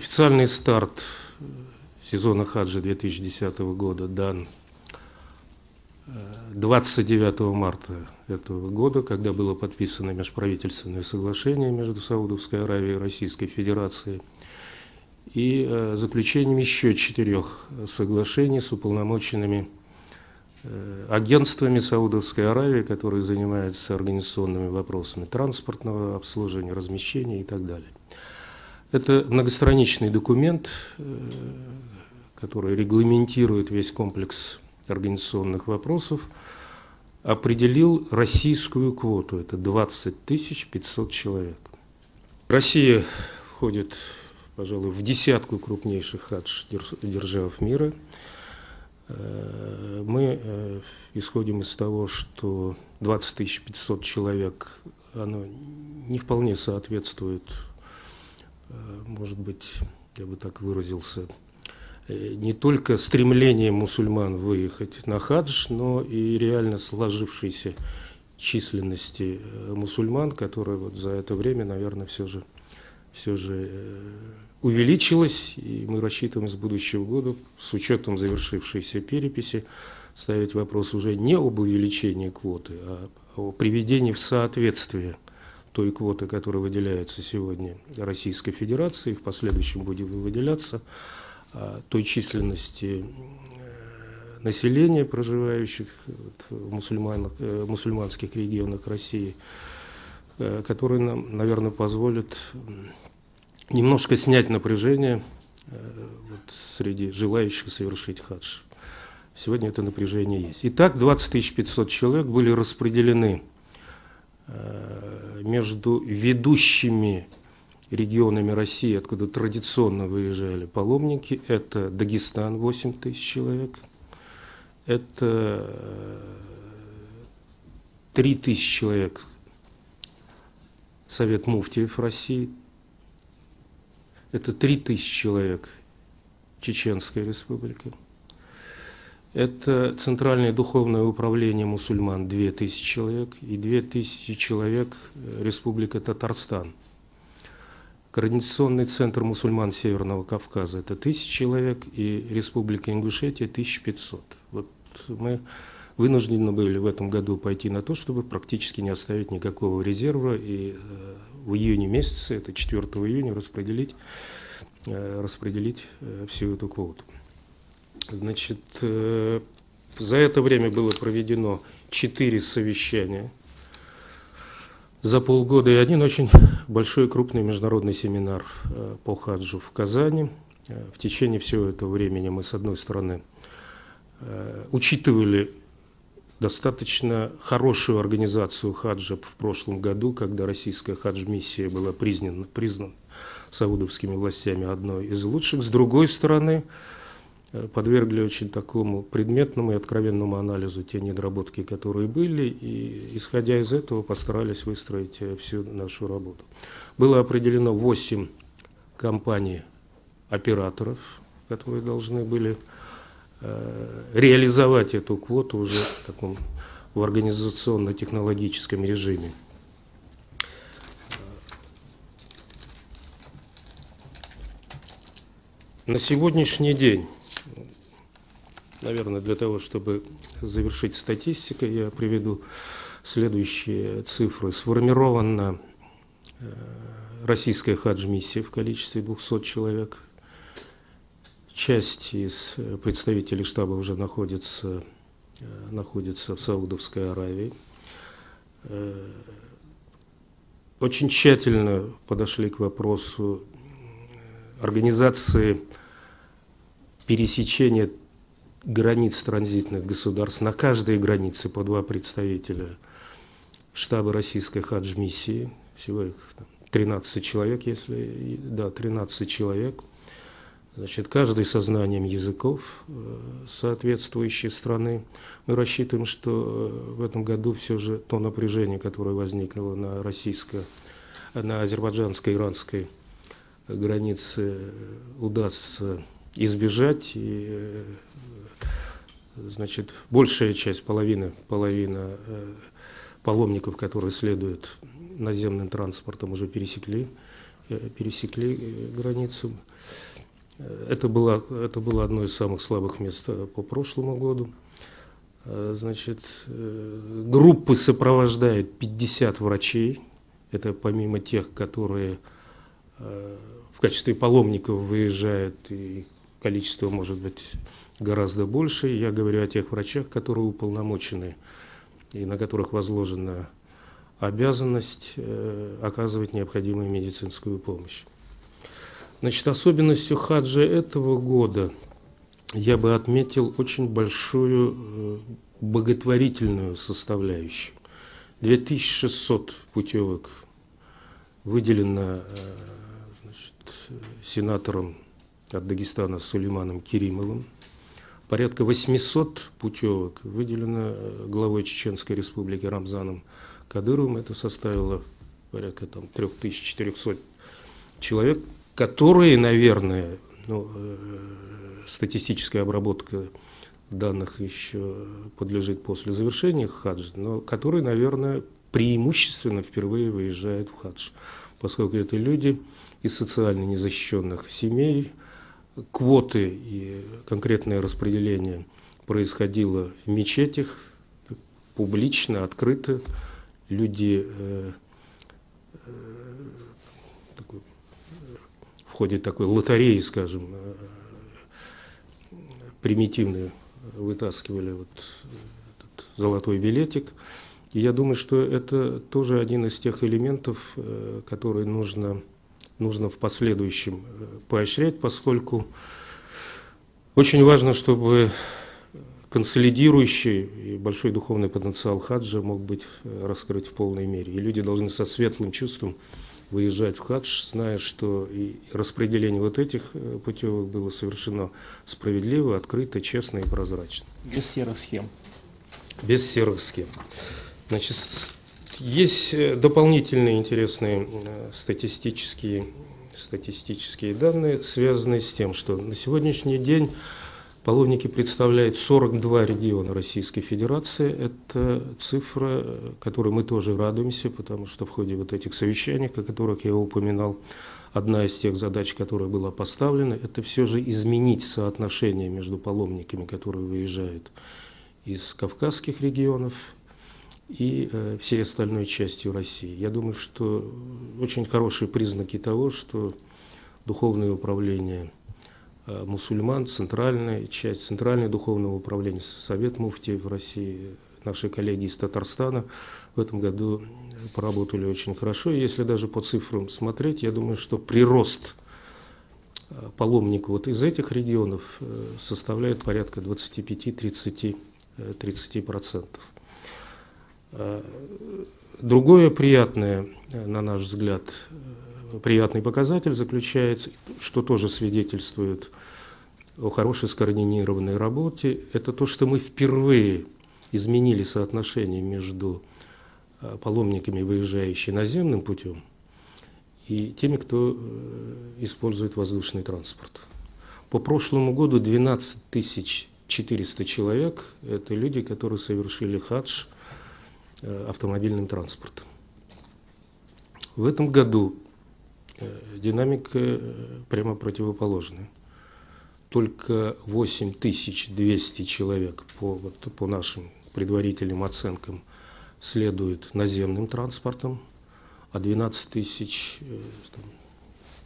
Официальный старт сезона хаджа 2010 года дан 29 марта этого года, когда было подписано межправительственное соглашение между Саудовской Аравией и Российской Федерацией, и заключением еще 4 соглашений с уполномоченными агентствами Саудовской Аравии, которые занимаются организационными вопросами транспортного обслуживания, размещения и так далее. Это многостраничный документ, который регламентирует весь комплекс организационных вопросов, определил российскую квоту, это 20 500 человек. Россия входит, пожалуй, в десятку крупнейших хадж-держав мира. Мы исходим из того, что 20 500 человек, оно не вполне соответствует, может быть, я бы так выразился, не только стремление мусульман выехать на хадж, но и реально сложившейся численности мусульман, которая вот за это время, наверное, все же увеличилась, и мы рассчитываем с будущего года, с учетом завершившейся переписи, ставить вопрос уже не об увеличении квоты, а о приведении в соответствие той квоты, которая выделяется сегодня Российской Федерацией, в последующем будет выделяться, той численности населения, проживающих в мусульманских регионах России, которые нам, наверное, позволят немножко снять напряжение среди желающих совершить хадж. Сегодня это напряжение есть. Итак, 20 500 человек были распределены между ведущими регионами России, откуда традиционно выезжали паломники. Это Дагестан, 8 тысяч человек. Это 3 тысячи человек Совет муфтиев России. Это 3 тысячи человек Чеченская республика. Это Центральное духовное управление мусульман, 2000 человек, и 2000 человек Республика Татарстан. Координационный центр мусульман Северного Кавказа, это 1000 человек, и Республика Ингушетия 1500. Вот мы вынуждены были в этом году пойти на то, чтобы практически не оставить никакого резерва, и в июне месяце, это 4 июня, распределить всю эту квоту. Значит, за это время было проведено 4 совещания за полгода и один очень большой крупный международный семинар по хаджу в Казани. В течение всего этого времени мы, с одной стороны, учитывали достаточно хорошую организацию хаджа в прошлом году, когда российская хадж-миссия была признана саудовскими властями одной из лучших. С другой стороны, подвергли очень такому предметному и откровенному анализу те недоработки, которые были, и, исходя из этого, постарались выстроить всю нашу работу. Было определено 8 компаний-операторов, которые должны были реализовать эту квоту уже в организационно-технологическом режиме. На сегодняшний день, наверное, для того, чтобы завершить статистикой, я приведу следующие цифры. Сформирована российская хадж-миссия в количестве 200 человек. Часть из представителей штаба уже находится в Саудовской Аравии. Очень тщательно подошли к вопросу организации пересечения границ транзитных государств. На каждой границе по 2 представителя штаба российской хадж-миссии. Всего их 13 человек, 13 человек. Значит, каждый со знанием языков соответствующей страны. Мы рассчитываем, что в этом году все же то напряжение, которое возникло на азербайджанско-иранской границе, удастся избежать. И, значит, большая часть, половина паломников, которые следуют наземным транспортом, уже пересекли границу. Это было одно из самых слабых мест по прошлому году. Значит, группы сопровождает 50 врачей. Это помимо тех, которые в качестве паломников выезжают, и количество может быть гораздо больше. Я говорю о тех врачах, которые уполномочены и на которых возложена обязанность оказывать необходимую медицинскую помощь. Значит, особенностью хаджа этого года я бы отметил очень большую благотворительную составляющую. 2600 путевок выделено, значит, сенатором от Дагестана Сулейманом Керимовым. Порядка 800 путевок выделено главой Чеченской Республики Рамзаном Кадыровым. Это составило порядка 3400 человек, которые, наверное, статистическая обработка данных еще подлежит после завершения хаджа, но которые, наверное, преимущественно впервые выезжают в хадж, поскольку это люди из социально незащищенных семей. Квоты и конкретное распределение происходило в мечетях, публично, открыто. Люди в ходе такой лотереи, скажем, примитивно вытаскивали этот золотой билетик. И я думаю, что это тоже один из тех элементов, которые нужно в последующем поощрять, поскольку очень важно, чтобы консолидирующий и большой духовный потенциал хаджа мог быть раскрыт в полной мере. И люди должны со светлым чувством выезжать в хадж, зная, что и распределение вот этих путевок было совершено справедливо, открыто, честно и прозрачно. Без серых схем. Без серых схем. Значит, есть дополнительные интересные статистические данные, связанные с тем, что на сегодняшний день паломники представляют 42 региона Российской Федерации. Это цифра, которой мы тоже радуемся, потому что в ходе вот этих совещаний, о которых я упоминал, одна из тех задач, которая была поставлена, это все же изменить соотношение между паломниками, которые выезжают из кавказских регионов, и всей остальной частью России. Я думаю, что очень хорошие признаки того, что духовное управление мусульман, центральная часть, Центральное духовное управление, Совет муфтиев России, наши коллеги из Татарстана в этом году поработали очень хорошо. И если даже по цифрам смотреть, я думаю, что прирост паломников вот из этих регионов составляет порядка 25-30%. Другое приятное, на наш взгляд, приятный показатель заключается, что тоже свидетельствует о хорошей скоординированной работе, это то, что мы впервые изменили соотношение между паломниками, выезжающими наземным путем, и теми, кто использует воздушный транспорт. По прошлому году 12 400 человек – это люди, которые совершили хадж автомобильным транспортом. В этом году динамика прямо противоположная. Только 8200 человек по нашим предварительным оценкам следуют наземным транспортом, а 12 тысяч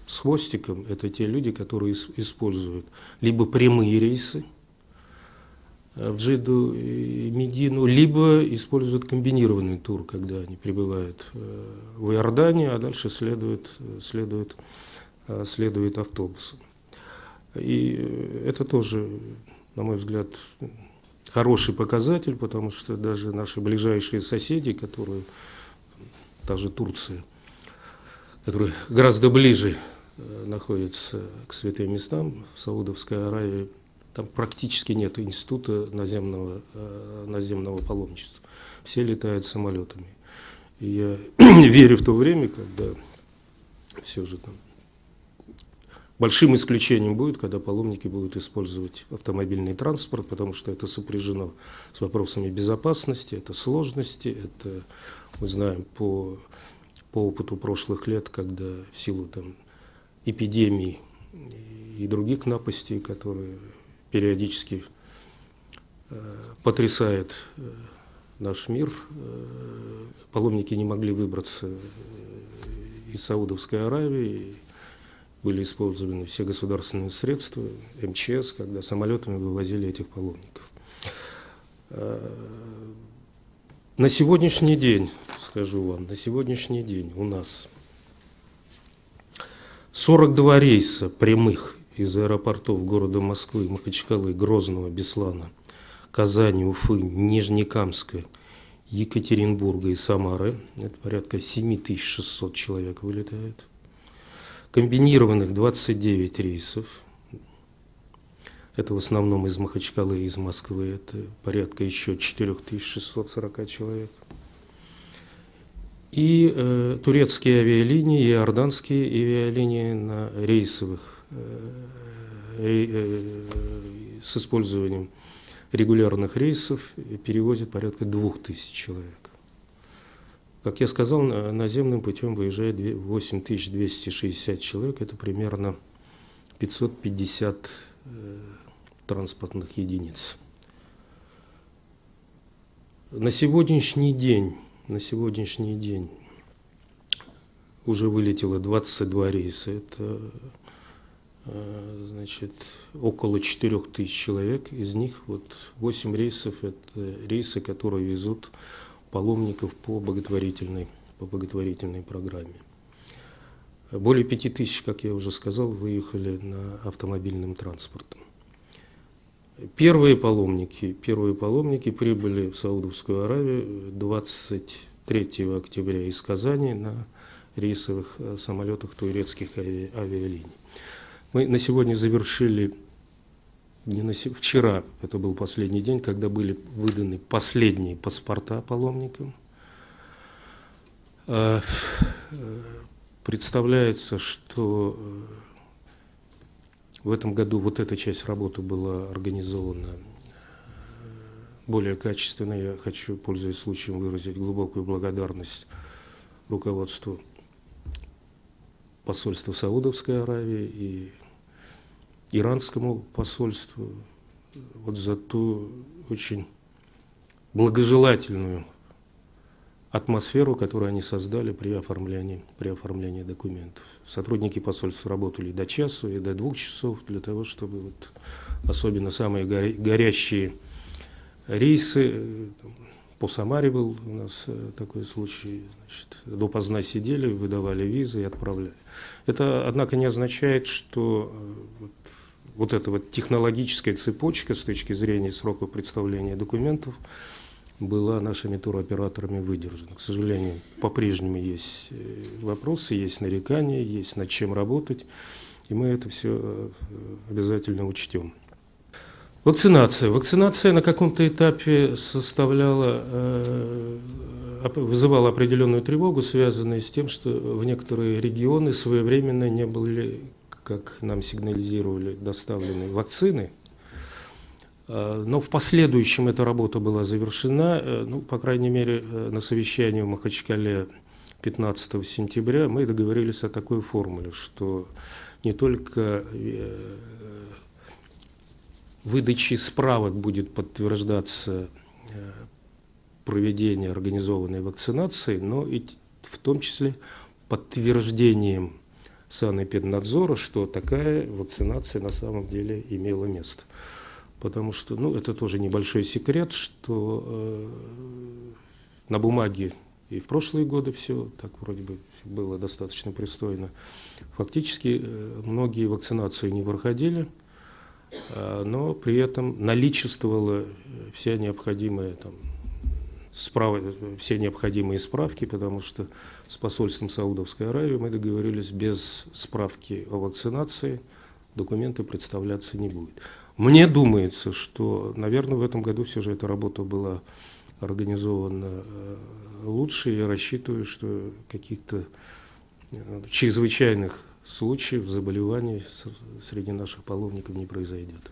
с хвостиком – это те люди, которые используют либо прямые рейсы в Джидду и Медину, либо используют комбинированный тур, когда они прибывают в Иорданию, а дальше следует автобусом. И это тоже, на мой взгляд, хороший показатель, потому что даже наши ближайшие соседи, которые, та же Турция, которая гораздо ближе находится к святым местам, в Саудовской Аравии, там практически нет института наземного паломничества. Все летают самолетами. И я верю в то время, когда все же там большим исключением будет, когда паломники будут использовать автомобильный транспорт, потому что это сопряжено с вопросами безопасности, это сложности, это, мы знаем по опыту прошлых лет, когда в силу эпидемий и других напастей, которые периодически потрясают наш мир. Паломники не могли выбраться из Саудовской Аравии, были использованы все государственные средства, МЧС, когда самолетами вывозили этих паломников. На сегодняшний день, скажу вам, на сегодняшний день у нас 42 рейса прямых из аэропортов города Москвы, Махачкалы, Грозного, Беслана, Казани, Уфы, Нижнекамска, Екатеринбурга и Самары. Это порядка 7600 человек вылетает. Комбинированных 29 рейсов. Это в основном из Махачкалы и из Москвы. Это порядка еще 4640 человек. И турецкие авиалинии, и иорданские авиалинии на рейсовых с использованием регулярных рейсов перевозят порядка 2000 человек. Как я сказал, наземным путем выезжает 8260 человек, это примерно 550 транспортных единиц. На сегодняшний день уже вылетело 22 рейса, это значит, около 4000 человек, из них вот 8 рейсов – это рейсы, которые везут паломников по благотворительной программе. Более 5000, как я уже сказал, выехали на автомобильном транспорте. Первые паломники прибыли в Саудовскую Аравию 23 октября из Казани на рейсовых самолетах турецких авиалиний. Мы на сегодня завершили, вчера, это был последний день, когда были выданы последние паспорта паломникам. Представляется, что в этом году вот эта часть работы была организована более качественно. Я хочу, пользуясь случаем, выразить глубокую благодарность руководству посольства Саудовской Аравии и иранскому посольству вот за ту очень благожелательную атмосферу, которую они создали при оформлении документов. Сотрудники посольства работали до часу и до 2 часов для того, чтобы вот, особенно самые горящие рейсы, по Самаре был у нас такой случай, значит, допоздна сидели, выдавали визы и отправляли. Это, однако, не означает, что вот эта вот технологическая цепочка с точки зрения срока представления документов была нашими туроператорами выдержана. К сожалению, по-прежнему есть вопросы, есть нарекания, есть над чем работать, и мы это все обязательно учтем. Вакцинация. Вакцинация на каком-то этапе вызывала определенную тревогу, связанную с тем, что в некоторые регионы своевременно не были, как нам сигнализировали, доставлены вакцины. Но в последующем эта работа была завершена, ну, по крайней мере, на совещании в Махачкале 15 сентября мы договорились о такой формуле, что не только выдачей справок будет подтверждаться проведение организованной вакцинации, но и в том числе подтверждением санэпиднадзора, что такая вакцинация на самом деле имела место. Потому что, ну, это тоже небольшой секрет, что на бумаге и в прошлые годы все так вроде бы было достаточно пристойно. Фактически многие вакцинации не проходили, но при этом наличествовала все необходимые справки, потому что с посольством Саудовской Аравии мы договорились, без справки о вакцинации документы представляться не будет. Мне думается, что, наверное, в этом году все же эта работа была организована лучше. Я рассчитываю, что каких-то чрезвычайных случаев заболеваний среди наших паломников не произойдет.